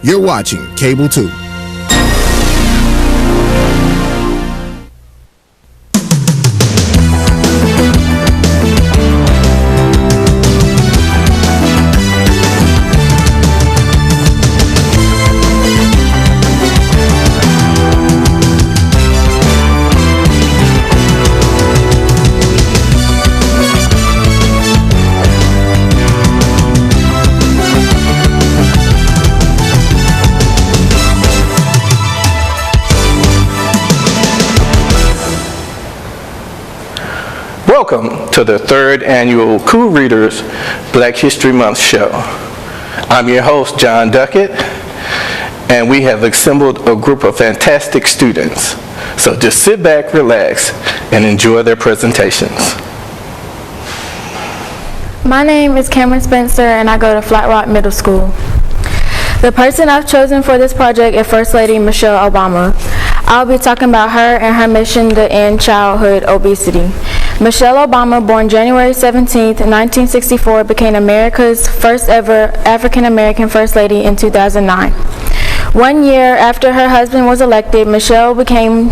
You're watching Cable 2. Welcome to the third annual Cool Readers Black History Month show. I'm your host, John Duckett, and we have assembled a group of fantastic students. So just sit back, relax, and enjoy their presentations. My name is Cameron Spencer, and I go to Flat Rock Middle School. The person I've chosen for this project is First Lady Michelle Obama. I'll be talking about her and her mission to end childhood obesity. Michelle Obama, born January 17, 1964, became America's first ever African-American First Lady in 2009. 1 year after her husband was elected, Michelle began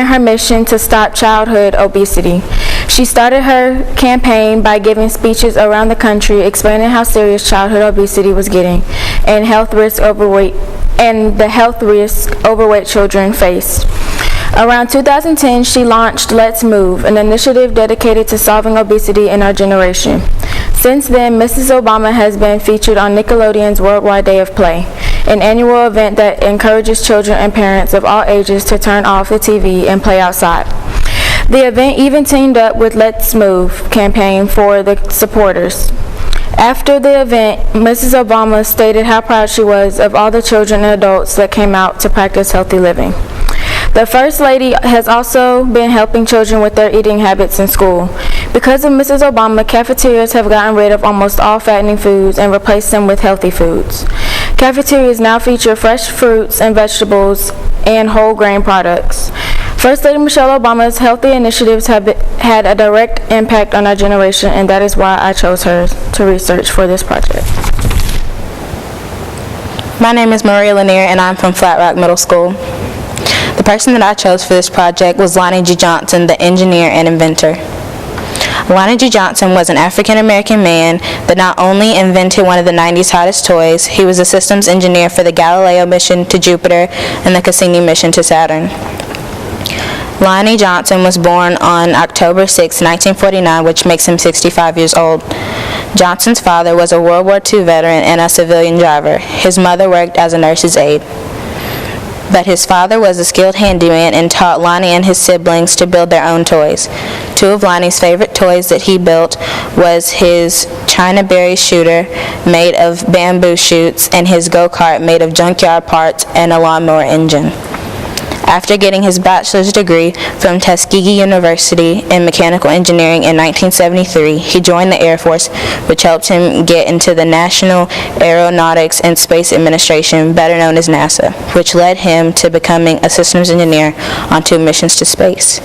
her mission to stop childhood obesity. She started her campaign by giving speeches around the country explaining how serious childhood obesity was getting and the health risk overweight children faced. Around 2010, she launched Let's Move, an initiative dedicated to solving obesity in our generation. Since then, Mrs. Obama has been featured on Nickelodeon's Worldwide Day of Play, an annual event that encourages children and parents of all ages to turn off the TV and play outside. The event even teamed up with Let's Move campaign for the supporters. After the event, Mrs. Obama stated how proud she was of all the children and adults that came out to practice healthy living. The First Lady has also been helping children with their eating habits in school. Because of Mrs. Obama, cafeterias have gotten rid of almost all fattening foods and replaced them with healthy foods. Cafeterias now feature fresh fruits and vegetables and whole grain products. First Lady Michelle Obama's healthy initiatives have had a direct impact on our generation, and that is why I chose her to research for this project. My name is Maria Lanier, and I'm from Flat Rock Middle School. The person that I chose for this project was Lonnie G Johnson, the engineer and inventor. Lonnie G Johnson was an African-American man that not only invented one of the 90s hottest toys, he was a systems engineer for the Galileo mission to Jupiter and the Cassini mission to Saturn. Lonnie Johnson was born on October 6, 1949, which makes him 65 years old. Johnson's father was a World War II veteran and a civilian driver. His mother worked as a nurse's aide. But his father was a skilled handyman and taught Lonnie and his siblings to build their own toys. Two of Lonnie's favorite toys that he built was his China berry shooter made of bamboo shoots and his go-kart made of junkyard parts and a lawnmower engine. After getting his bachelor's degree from Tuskegee University in mechanical engineering in 1973, he joined the Air Force, which helped him get into the National Aeronautics and Space Administration, better known as NASA, which led him to becoming a systems engineer on 2 missions to space: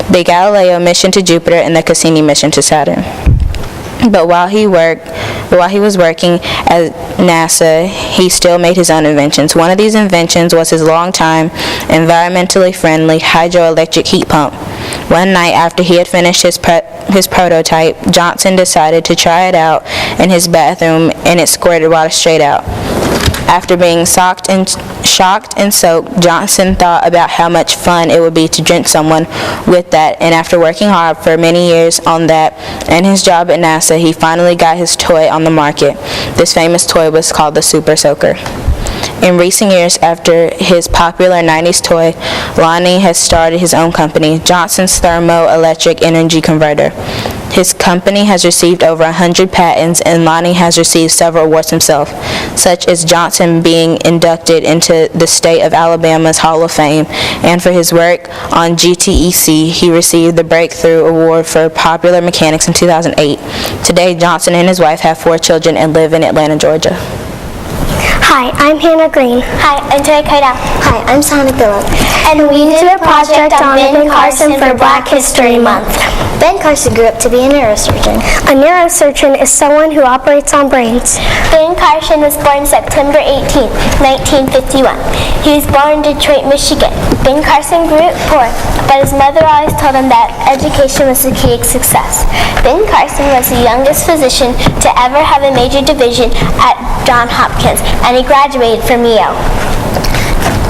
the Galileo mission to Jupiter and the Cassini mission to Saturn. But while he was working at NASA, he still made his own inventions. One of these inventions was his long-time, environmentally friendly hydroelectric heat pump. One night after he had finished his prototype, Johnson decided to try it out in his bathroom, and it squirted water straight out. After being shocked and soaked, Johnson thought about how much fun it would be to drench someone with that, and after working hard for many years on that and his job at NASA, he finally got his toy on the market. This famous toy was called the Super Soaker. In recent years, after his popular 90s toy, Lonnie has started his own company, Johnson's Thermoelectric Energy Converter. His company has received over 100 patents, and Lonnie has received several awards himself, such as Johnson being inducted into the state of Alabama's Hall of Fame, and for his work on GTEC, he received the Breakthrough Award for Popular Mechanics in 2008. Today, Johnson and his wife have 4 children and live in Atlanta, Georgia. Hi, I'm Hannah Green. Hi, I'm Terry Koda. Hi, I'm Sonic Phillip. and we did a project on Ben Carson for Black History Month. Ben Carson grew up to be a neurosurgeon. A neurosurgeon is someone who operates on brains. Ben Carson was born September 18, 1951. He was born in Detroit, Michigan. Ben Carson grew up poor, but his mother always told him that education was the key to success. Ben Carson was the youngest physician to ever have a major division at Johns Hopkins, and he graduated from Yale.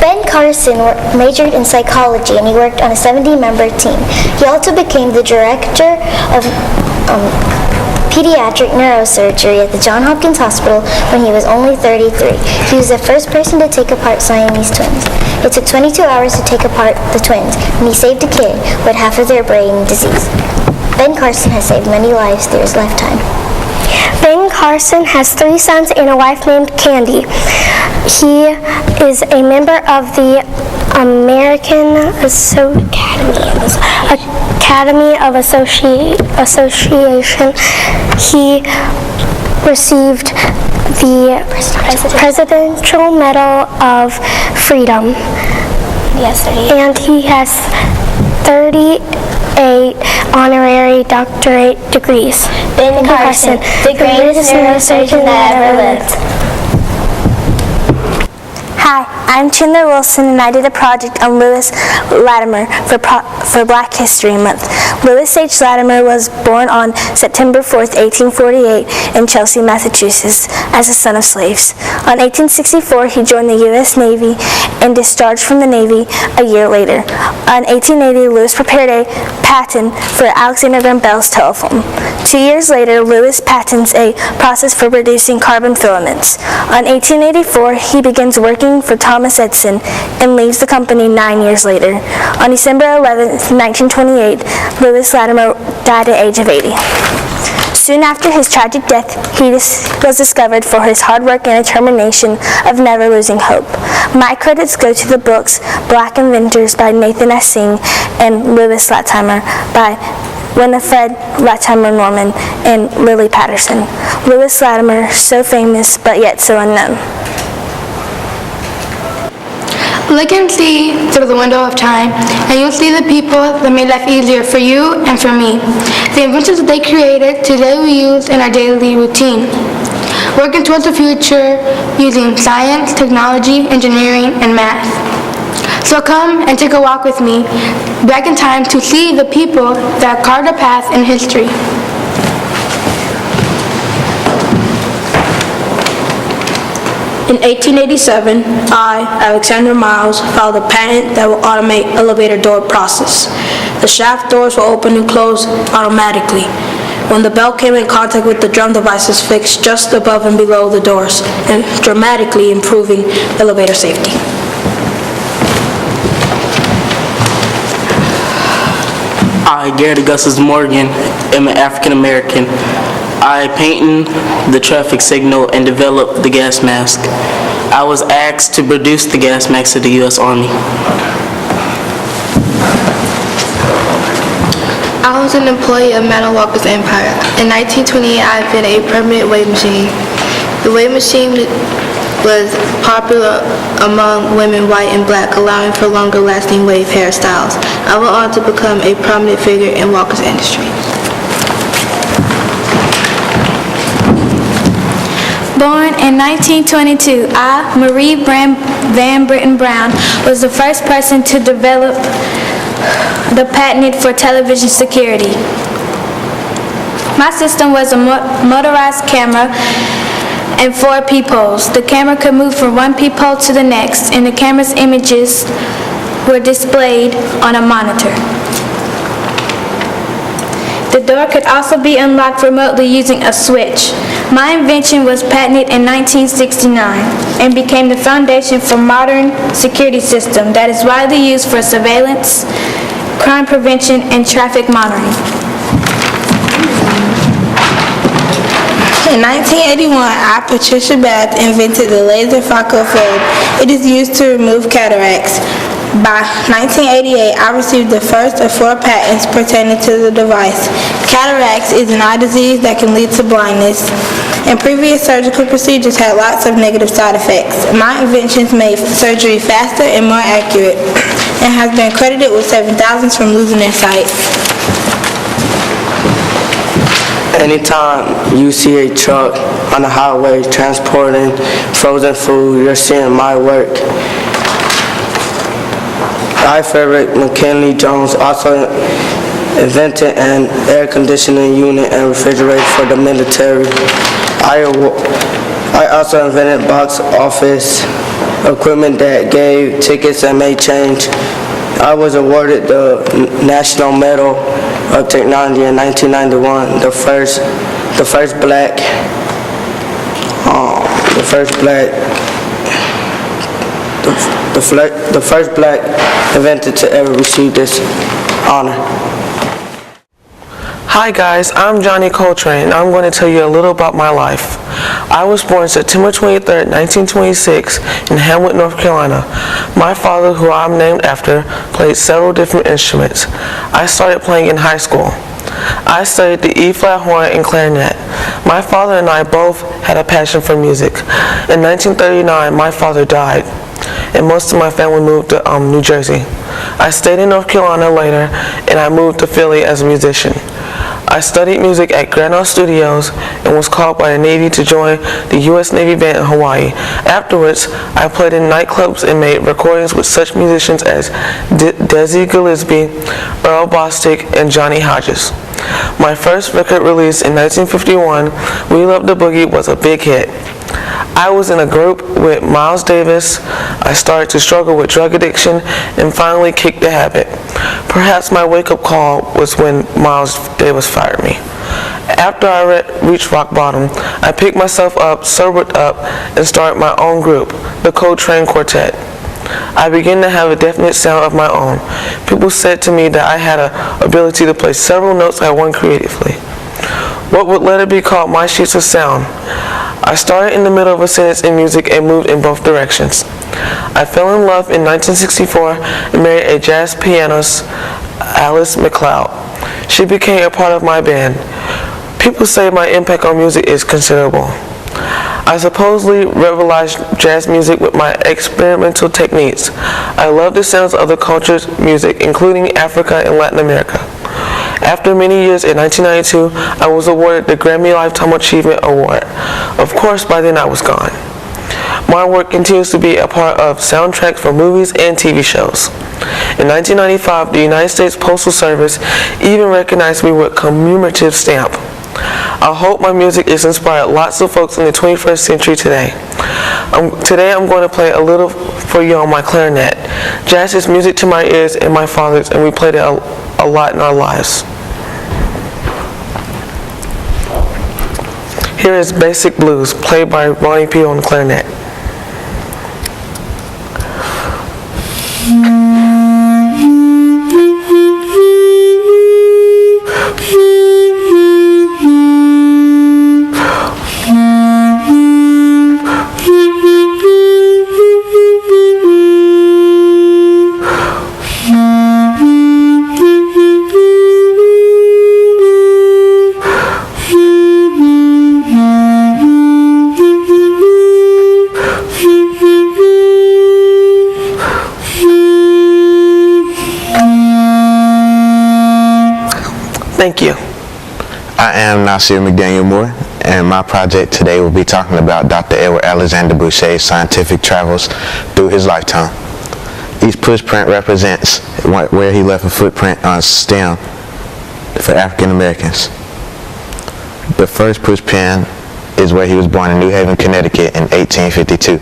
Ben Carson majored in psychology, and he worked on a 70-member team. He also became the director of pediatric neurosurgery at the Johns Hopkins Hospital when he was only 33. He was the first person to take apart Siamese twins. It took 22 hours to take apart the twins, and he saved a kid with half of their brain disease. Ben Carson has saved many lives through his lifetime. Ben Carson has 3 sons and a wife named Candy. He is a member of the American Academy of Association. He received the Presidential Medal of Freedom. And he has 38 honorary doctorate degrees. Ben Carson, the greatest neurosurgeon that ever lived. Hi, I'm Chandler Wilson, and I did a project on Lewis Latimer for Black History Month. Lewis H. Latimer was born on September 4th, 1848 in Chelsea, Massachusetts, as the son of slaves. On 1864, he joined the U.S. Navy and discharged from the Navy a year later. On 1880, Lewis prepared a patent for Alexander Graham Bell's telephone. 2 years later, Lewis patents a process for producing carbon filaments. On 1884, he begins working for Thomas Edison and leaves the company 9 years later. On December 11, 1928, Lewis Latimer died at the age of 80. Soon after his tragic death, he was discovered for his hard work and determination of never losing hope. My credits go to the books Black Inventors by Nathan S. Singh and Lewis Latimer by Winifred Latimer Norman and Lily Patterson. Lewis Latimer, so famous but yet so unknown. Look and see through the window of time, and you'll see the people that made life easier for you and for me. The inventions that they created, today we use in our daily routine. Working towards the future using science, technology, engineering, and math. So come and take a walk with me back in time to see the people that carved a path in history. In 1887, I, Alexander Miles, filed a patent that will automate elevator door process. The shaft doors will open and close automatically when the bell came in contact with the drum devices fixed just above and below the doors, and dramatically improving elevator safety. I, Gary Gus's Morgan, am an African American. I painted the traffic signal and developed the gas mask. I was asked to produce the gas mask to the U.S. Army. I was an employee of Madam Walker's Empire. In 1928, I invented a permanent wave machine. The wave machine was popular among women, white and black, allowing for longer-lasting wave hairstyles. I went on to become a prominent figure in Walker's industry. Born in 1922, I, Marie Van Britton Brown, was the first person to develop the patent for television security. My system was a motorized camera and 4 peepholes. The camera could move from one peephole to the next, and the camera's images were displayed on a monitor. The door could also be unlocked remotely using a switch. My invention was patented in 1969 and became the foundation for modern security system that is widely used for surveillance, crime prevention, and traffic monitoring. In 1981, I, Patricia Bath, invented the laser phaco probe. It is used to remove cataracts. By 1988, I received the first of 4 patents pertaining to the device. Cataracts is an eye disease that can lead to blindness. and previous surgical procedures had lots of negative side effects. My inventions made surgery faster and more accurate, and has been credited with saving thousands from losing their sight. Anytime you see a truck on the highway transporting frozen food, you're seeing my work. I, Frederick McKinley Jones, also invented an air conditioning unit and refrigerator for the military. I also invented box office equipment that gave tickets and made change. I was awarded the National Medal of Technology in 1991, the first black inventor to ever receive this honor. Hi guys, I'm Johnny Coltrane, and I'm going to tell you a little about my life. I was born September 23, 1926 in Hamlet, North Carolina. My father, who I'm named after, played several different instruments. I started playing in high school. I studied the E-flat horn and clarinet. My father and I both had a passion for music. In 1939, my father died, and most of my family moved to New Jersey. I stayed in North Carolina later, and I moved to Philly as a musician. I studied music at Grand Studios and was called by the Navy to join the U.S. Navy Band in Hawaii. Afterwards, I played in nightclubs and made recordings with such musicians as Dizzy Gillespie, Earl Bostic, and Johnny Hodges. My first record released in 1951, We Love the Boogie, was a big hit. I was in a group with Miles Davis. I started to struggle with drug addiction and finally kicked the habit. Perhaps my wake-up call was when Miles Davis fired me. After I reached rock bottom, I picked myself up, sobered up, and started my own group, the Coltrane Quartet. I began to have a definite sound of my own. People said to me that I had an ability to play several notes at once creatively. What would later be called my sheets of sound. I started in the middle of a sentence in music and moved in both directions. I fell in love in 1964 and married a jazz pianist, Alice McLeod. She became a part of my band. People say my impact on music is considerable. I supposedly revolutionized jazz music with my experimental techniques. I love the sounds of the culture's music, including Africa and Latin America. After many years, in 1992, I was awarded the Grammy Lifetime Achievement Award. Of course, by then I was gone. My work continues to be a part of soundtracks for movies and TV shows. In 1995, the United States Postal Service even recognized me with a commemorative stamp. I hope my music has inspired lots of folks in the 21st century today. Today I'm going to play a little for you on my clarinet. Jazz is music to my ears and my father's, and we played it a lot in our lives. Here is Basic Blues, played by Ronnie P. on clarinet. Thank you. I am Nasir McDaniel Moore, and my project today will be talking about Dr. Edward Alexander Boucher's scientific travels through his lifetime. Each push print represents where he left a footprint on STEM for African Americans. The first push print is where he was born in New Haven, Connecticut in 1852.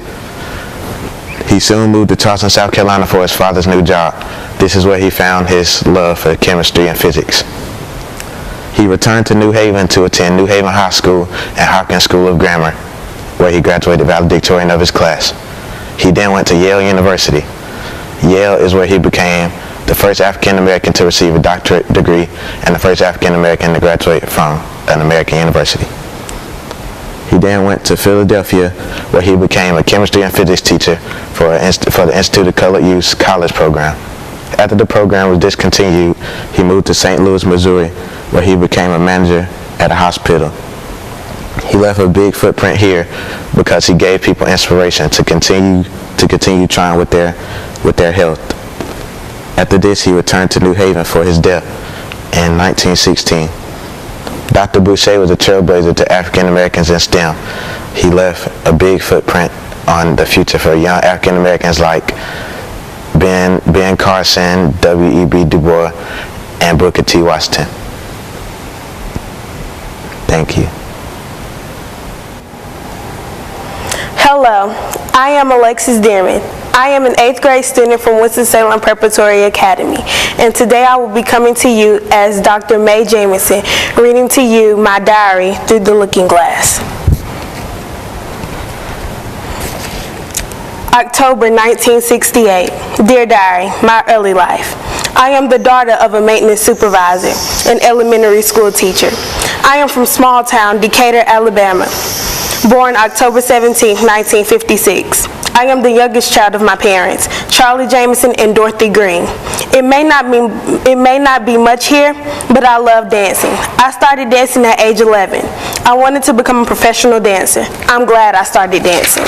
He soon moved to Charleston, South Carolina for his father's new job. This is where he found his love for chemistry and physics. He returned to New Haven to attend New Haven High School and Hopkins School of Grammar, where he graduated valedictorian of his class. He then went to Yale University. Yale is where he became the first African American to receive a doctorate degree and the first African American to graduate from an American university. He then went to Philadelphia, where he became a chemistry and physics teacher for the Institute of Colored Youth College program. After the program was discontinued, he moved to St. Louis, Missouri, where he became a manager at a hospital. He left a big footprint here because he gave people inspiration to continue trying with their health. After this, he returned to New Haven for his death in 1916. Dr. Boucher was a trailblazer to African Americans in STEM. He left a big footprint on the future for young African Americans like Ben Carson, W.E.B. Du Bois, and Booker T. Washington. Thank you. Hello, I am Alexis Dearman. I am an 8th grade student from Winston-Salem Preparatory Academy, and today I will be coming to you as Dr. Mae Jemison, reading to you my diary through the looking glass. October 1968. Dear Diary, my early life. I am the daughter of a maintenance supervisor, an elementary school teacher. I am from small town Decatur, Alabama. Born October 17, 1956. I am the youngest child of my parents, Charlie Jamison and Dorothy Green. It may not be much here, but I love dancing. I started dancing at age 11. I wanted to become a professional dancer. I'm glad I started dancing.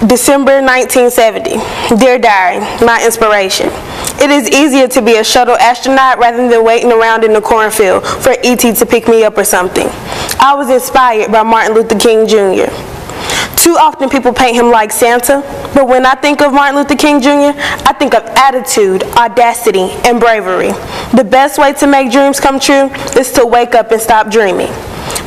December 1970. Dear Diary, my inspiration. It is easier to be a shuttle astronaut rather than waiting around in the cornfield for E.T. to pick me up or something. I was inspired by Martin Luther King Jr. Too often people paint him like Santa, but when I think of Martin Luther King Jr., I think of attitude, audacity, and bravery. The best way to make dreams come true is to wake up and stop dreaming.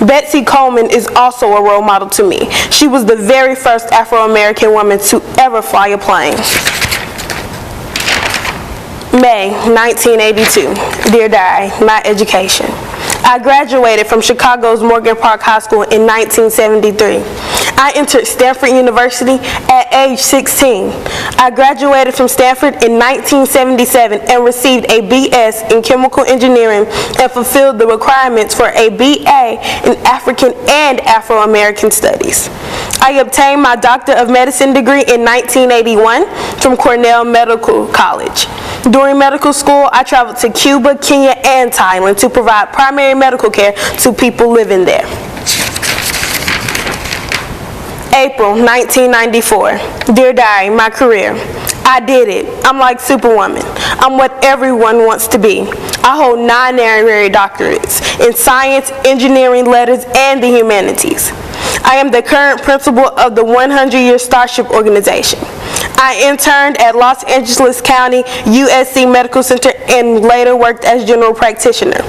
Betsy Coleman is also a role model to me. She was the very first Afro-American woman to ever fly a plane. May 1982. Dear Diary, my education. I graduated from Chicago's Morgan Park High School in 1973. I entered Stanford University at age 16. I graduated from Stanford in 1977 and received a BS in chemical engineering and fulfilled the requirements for a BA in African and Afro-American studies. I obtained my Doctor of Medicine degree in 1981 from Cornell Medical College. During medical school, I traveled to Cuba, Kenya, and Thailand to provide primary medical care to people living there. April 1994. Dear Diary, my career. I did it. I'm like Superwoman. I'm what everyone wants to be. I hold 9 honorary doctorates in science, engineering, letters, and the humanities. I am the current principal of the 100-year Starship Organization. I interned at Los Angeles County USC Medical Center and later worked as general practitioner.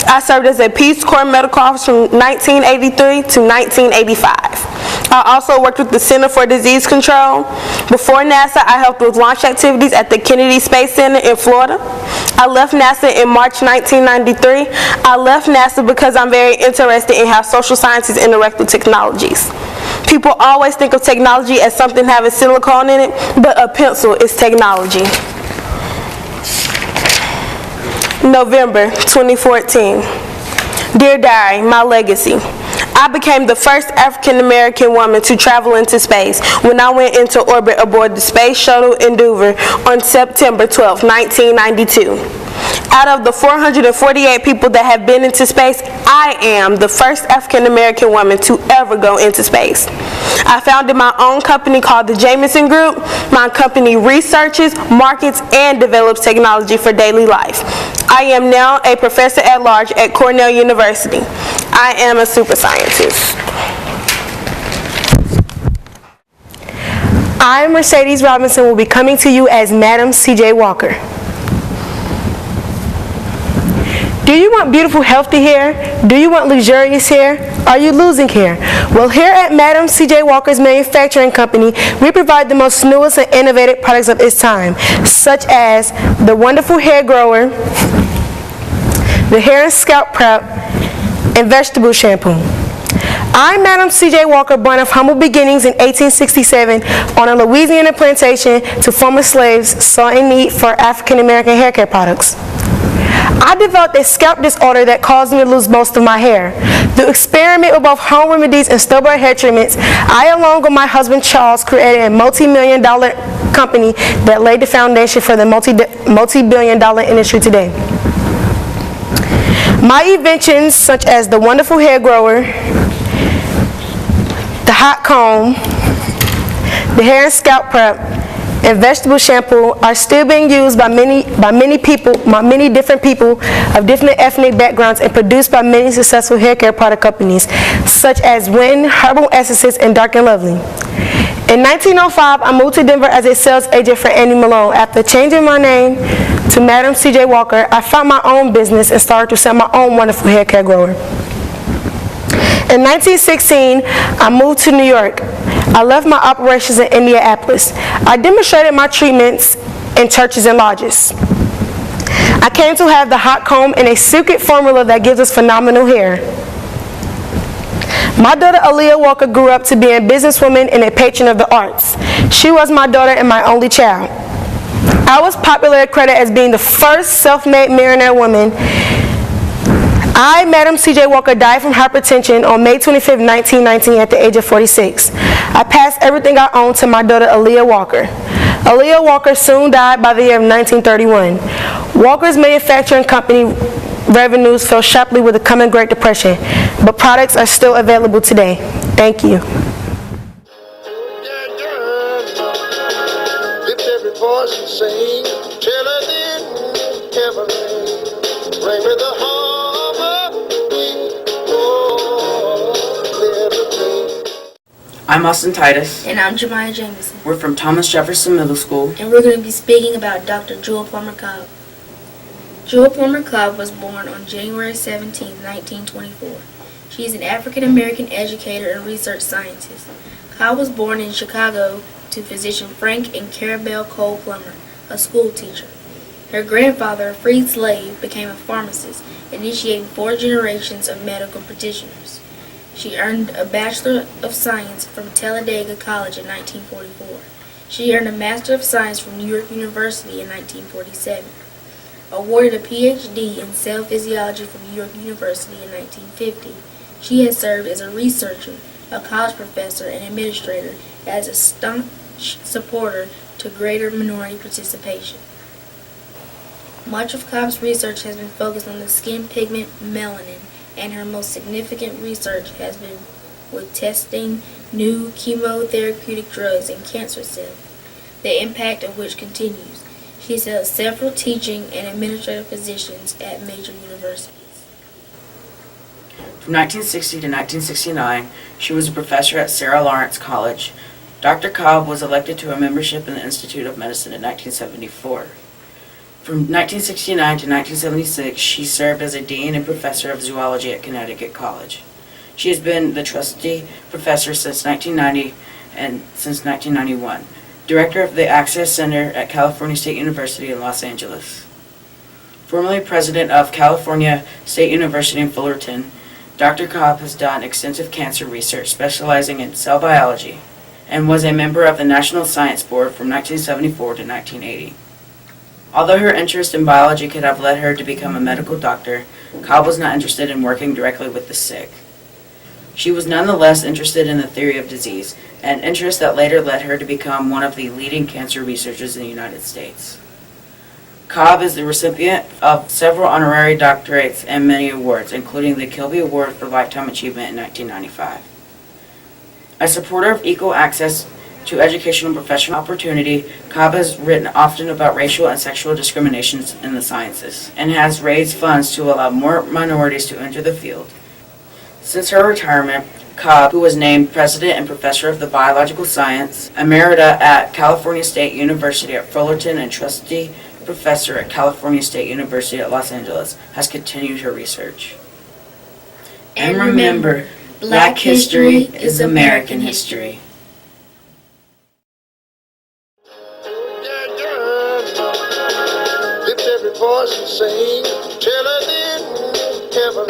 I served as a Peace Corps medical officer from 1983 to 1985. I also worked with the Center for Disease Control. Before NASA, I helped with launch activities at the Kennedy Space Center in Florida. I left NASA in March 1993. I left NASA because I'm very interested in how social sciences interact with technologies. People always think of technology as something having silicone in it, but a pencil is technology. November 2014. Dear Diary, my legacy. I became the first African-American woman to travel into space when I went into orbit aboard the Space Shuttle Endeavour on September 12, 1992. Out of the 448 people that have been into space, I am the first African-American woman to ever go into space. I founded my own company called the Jemison Group. My company researches, markets, and develops technology for daily life. I am now a professor at large at Cornell University. I am a super scientist. I, Mercedes Robinson, will be coming to you as Madam C.J. Walker. Do you want beautiful, healthy hair? Do you want luxurious hair? Are you losing hair? Well, here at Madam C.J. Walker's Manufacturing Company, we provide the most newest and innovative products of its time, such as the wonderful hair grower, the hair and scalp prep, and vegetable shampoo. I'm Madam C.J. Walker, born of humble beginnings in 1867 on a Louisiana plantation to former slaves saw a need for African-American hair care products. I developed a scalp disorder that caused me to lose most of my hair. Through experiment with both home remedies and stillbirth hair treatments, I, along with my husband Charles, created a multi-million-dollar company that laid the foundation for the multi-billion-dollar industry today. My inventions, such as the wonderful hair grower, the hot comb, the hair and scalp prep, and vegetable shampoo are still being used by many different people of different ethnic backgrounds and produced by many successful hair care product companies, such as Wynn, Herbal Essences, and Dark and Lovely. In 1905, I moved to Denver as a sales agent for Andy Malone. After changing my name to Madam C.J. Walker, I found my own business and started to sell my own wonderful hair care grower. In 1916, I moved to New York. I left my operations in Indianapolis. I demonstrated my treatments in churches and lodges. I came to have the hot comb and a secret formula that gives us phenomenal hair. My daughter Aaliyah Walker grew up to be a businesswoman and a patron of the arts. She was my daughter and my only child. I was popularly credited as being the first self-made millionaire woman. I, Madam C.J. Walker, died from hypertension on May 25, 1919 at the age of 46. I passed everything I owned to my daughter Aaliyah Walker. Aaliyah Walker soon died by the year of 1931. Walker's manufacturing company revenues fell sharply with the coming Great Depression, but products are still available today. Thank you. Lift every voice and sing, till I did heaven, bring me the harbor, I'm Austin Titus. And I'm Mae Jemison. We're from Thomas Jefferson Middle School. And we're going to be speaking about Dr. Jewel Plummer Cobb. Jewel Plummer Cobb was born on January 17, 1924. She is an African-American educator and research scientist. Cobb was born in Chicago to physician Frank and Carabelle Cole Plummer, a school teacher. Her grandfather, a freed slave, became a pharmacist, initiating 4 generations of medical practitioners. She earned a Bachelor of Science from Talladega College in 1944. She earned a Master of Science from New York University in 1947. Awarded a Ph.D. in cell physiology from New York University in 1950. She has served as a researcher, a college professor, and administrator as a staunch supporter to greater minority participation. Much of Cobb's research has been focused on the skin pigment melanin, and her most significant research has been with testing new chemotherapeutic drugs in cancer cells, the impact of which continues. She held several teaching and administrative positions at major universities. From 1960 to 1969, she was a professor at Sarah Lawrence College. Dr. Cobb was elected to a membership in the Institute of Medicine in 1974. From 1969 to 1976, she served as a dean and professor of zoology at Connecticut College. She has been the trustee professor since 1990 and since 1991. Director of the Access Center at California State University in Los Angeles. Formerly president of California State University in Fullerton, Dr. Cobb has done extensive cancer research specializing in cell biology and was a member of the National Science Board from 1974 to 1980. Although her interest in biology could have led her to become a medical doctor, Cobb was not interested in working directly with the sick. She was nonetheless interested in the theory of disease, an interest that later led her to become one of the leading cancer researchers in the United States. Cobb is the recipient of several honorary doctorates and many awards, including the Kilby Award for Lifetime Achievement in 1995. A supporter of equal access to educational and professional opportunity, Cobb has written often about racial and sexual discriminations in the sciences, and has raised funds to allow more minorities to enter the field. Since her retirement, Cobb, who was named President and Professor of the Biological Science, Emerita at California State University at Fullerton, and Trustee Professor at California State University at Los Angeles, has continued her research. And remember, Black history is American history. Lift every voice and sing, till I did heaven,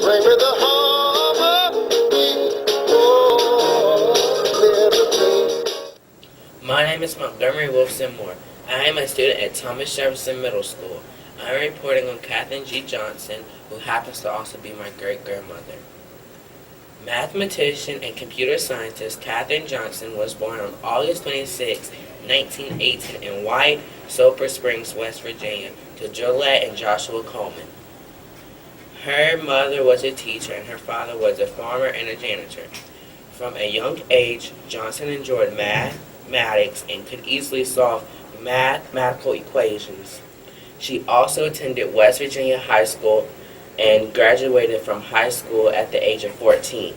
bring me the harbor, My name is Montgomery Wolfson Moore. I am a student at Thomas Jefferson Middle School. I am reporting on Catherine G. Johnson, who happens to also be my great-grandmother. Mathematician and computer scientist Catherine Johnson was born on August 26, 1918 in White, Sulphur Springs, West Virginia, to Jolette and Joshua Coleman. Her mother was a teacher and her father was a farmer and a janitor. From a young age, Johnson enjoyed mathematics and could easily solve mathematical equations. She also attended West Virginia High School and graduated from high school at the age of 14.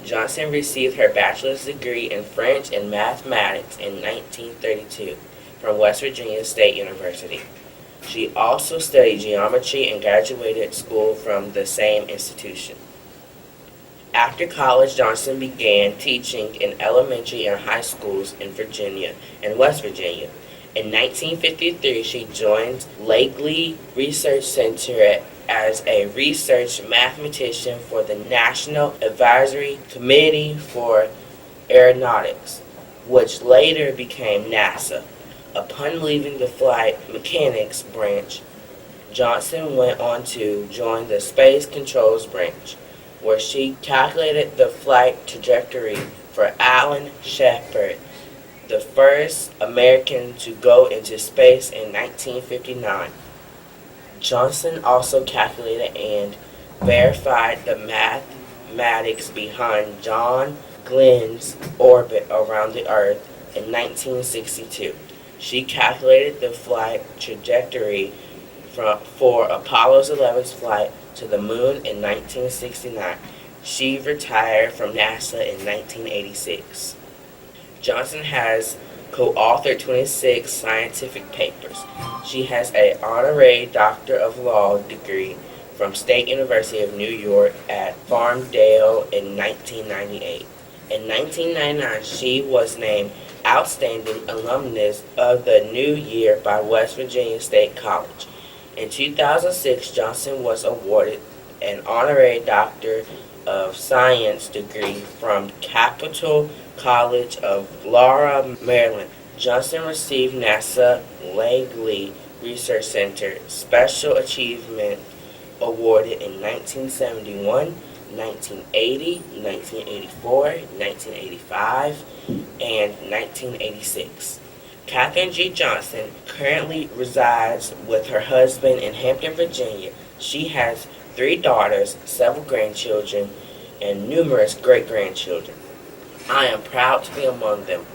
Johnson received her bachelor's degree in French and mathematics in 1932 from West Virginia State University. She also studied geometry and graduated school from the same institution. After college, Johnson began teaching in elementary and high schools in Virginia and West Virginia. In 1953, she joined Lakely Research Center as a research mathematician for the National Advisory Committee for Aeronautics, which later became NASA. Upon leaving the flight mechanics branch, Johnson went on to join the Space Controls branch, where she calculated the flight trajectory for Alan Shepard, the first American to go into space in 1959. Johnson also calculated and verified the mathematics behind John Glenn's orbit around the Earth in 1962. She calculated the flight trajectory for Apollo 11's flight to the moon in 1969. She retired from NASA in 1986. Johnson has co-authored 26 scientific papers. She has an honorary Doctor of Law degree from State University of New York at Farmdale in 1998. In 1999, she was named Outstanding Alumnus of the New Year by West Virginia State College. In 2006, Johnson was awarded an honorary Doctor of Science degree from Capital College of Laura, Maryland. Johnson received NASA Langley Research Center Special Achievement awarded in 1971, 1980, 1984, 1985, and 1986. Catherine G. Johnson currently resides with her husband in Hampton, Virginia. She has 3 daughters, several grandchildren, and numerous great-grandchildren. I am proud to be among them.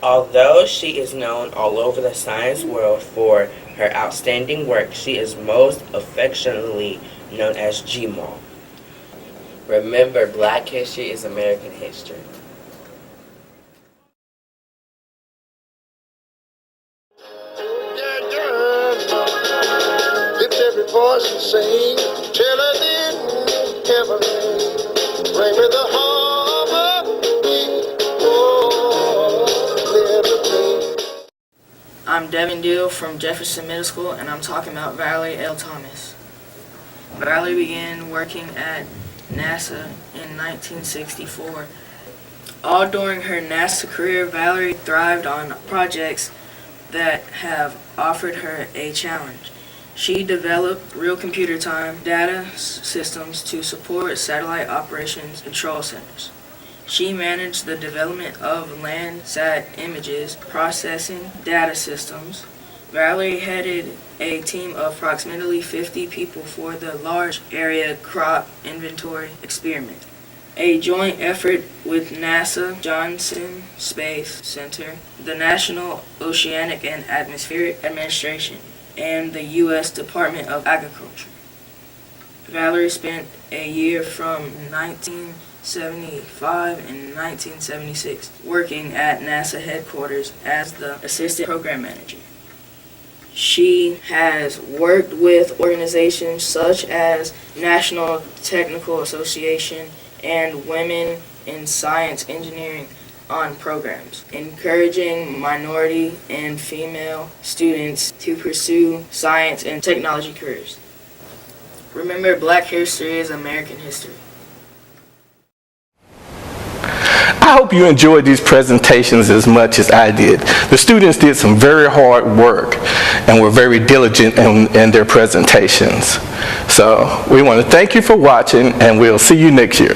Although she is known all over the science world for her outstanding work, she is most affectionately known as G-Mom. Remember, Black history is American history. Lift every voice and sing, till I didn't ever bring me the harbor, I'm Devin Deal from Jefferson Middle School, and I'm talking about Valerie L. Thomas. Valerie began working at NASA in 1964. All during her NASA career, Valerie thrived on projects that have offered her a challenge. She developed real computer time data systems to support satellite operations control centers. She managed the development of Landsat images processing data systems. Valerie headed a team of approximately 50 people for the Large Area Crop Inventory Experiment, a joint effort with NASA Johnson Space Center, the National Oceanic and Atmospheric Administration, and the U.S. Department of Agriculture. Valerie spent a year from 1975 and 1976 working at NASA headquarters as the Assistant Program Manager. She has worked with organizations such as National Technical Association and Women in Science Engineering on programs, encouraging minority and female students to pursue science and technology careers. Remember, Black history is American history. I hope you enjoyed these presentations as much as I did. The students did some very hard work and were very diligent in their presentations. So we want to thank you for watching, and we'll see you next year.